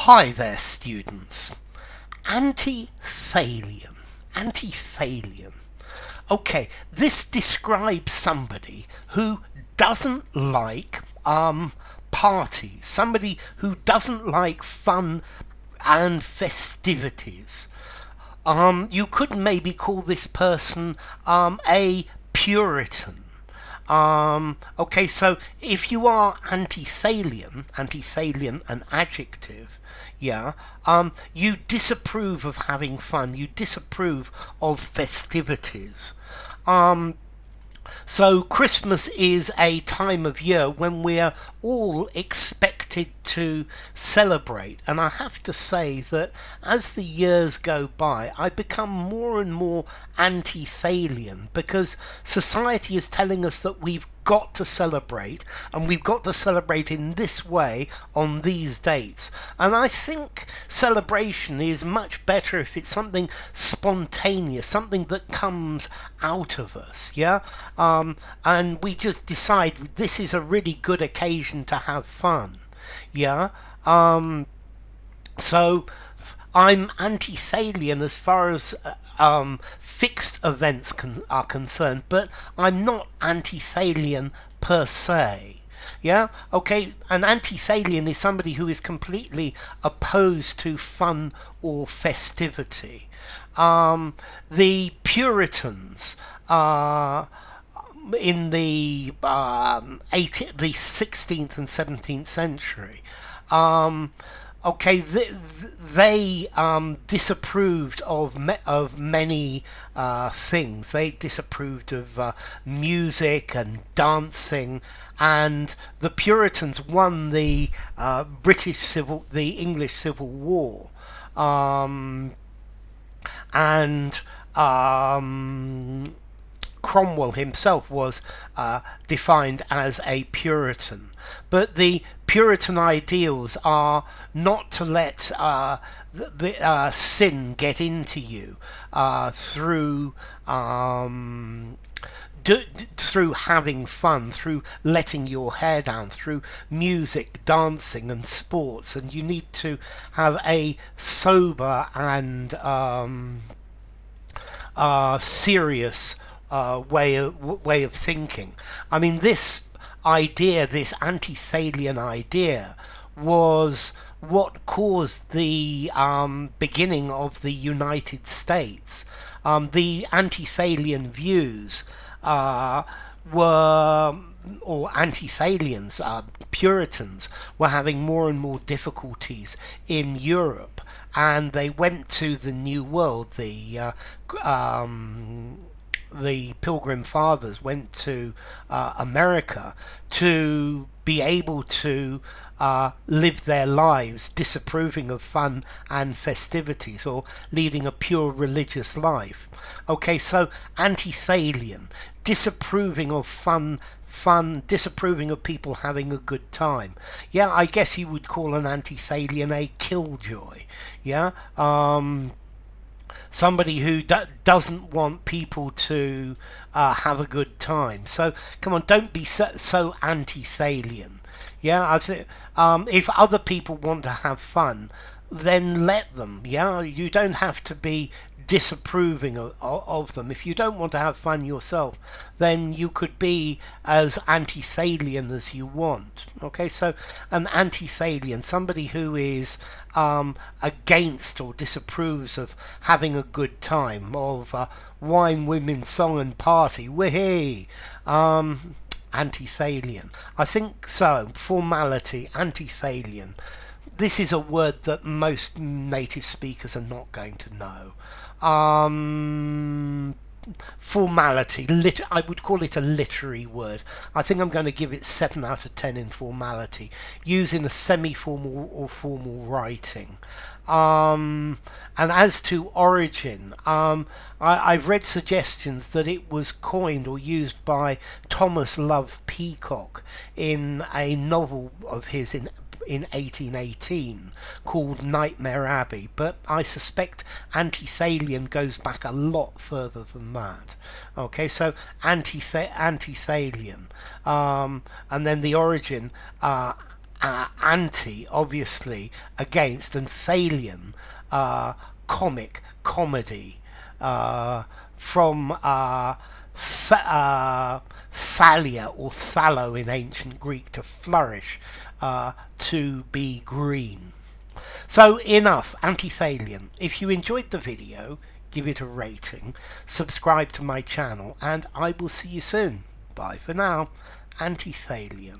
Hi there, students. Antithalian. Antithalian. Okay, this describes somebody who doesn't like parties, somebody who doesn't like fun and festivities. You could maybe call this person a Puritan. Okay, so if you are anti-Thalian, an adjective, yeah, you disapprove of having fun, you disapprove of festivities. So Christmas is a time of year when we're all expected to celebrate. And I have to say that as the years go by, I become more and more anti-Thalian because society is telling us that we've got to celebrate, and we've got to celebrate in this way on these dates. And I think celebration is much better if it's something spontaneous, something that comes out of us, yeah? And we just decide this is a really good occasion to have fun, yeah? So I'm anti-Thalian as far as fixed events are concerned, but I'm not anti-Thalian per se. Yeah, okay, an anti-Thalian is somebody who is completely opposed to fun or festivity. The Puritans in the 16th and 17th century, okay, they disapproved of many things. They disapproved of music and dancing, and the Puritans won the English Civil War, and Cromwell himself was defined as a Puritan. But the Puritan ideals are not to let sin get into you through through having fun, through letting your hair down, through music, dancing and sports. And you need to have a sober and serious way of thinking. I mean, this anti-Thalian idea, was what caused the beginning of the United States. The anti-Thalian views anti-Thalians, Puritans, were having more and more difficulties in Europe, and they went to the New World. The Pilgrim Fathers went to America to be able to live their lives disapproving of fun and festivities, or leading a pure religious life. Okay, so anti-Thalian, disapproving of fun, disapproving of people having a good time. Yeah, I guess you would call an anti-Thalian a killjoy. Yeah, somebody who doesn't want people to have a good time. So come on, don't be so anti-Thalian. Yeah, I think if other people want to have fun, then let them. Yeah, you don't have to be disapproving of them. If you don't want to have fun yourself, then you could be as anti-Thalian as you want. Okay, so an anti-Thalian, somebody who is against or disapproves of having a good time, of wine, women, song and party. Whee! Anti-Thalian. I think so. Formality, anti-Thalian. This is a word that most native speakers are not going to know. Formality, I would call it a literary word. I think I'm going to give it 7 out of 10 in formality, used in a semi-formal or formal writing. And as to origin, I've read suggestions that it was coined or used by Thomas Love Peacock in a novel of his in 1818 called Nightmare Abbey, but I suspect anti-Thalian goes back a lot further than that. Okay, so anti-Thalian, and then the origin, anti, obviously, against, and thalian, comedy, from thalia or thallo in ancient Greek, to flourish, to be green. So enough Antithalian. If you enjoyed the video, give it a rating, subscribe to my channel, and I will see you soon. Bye for now. Antithalian.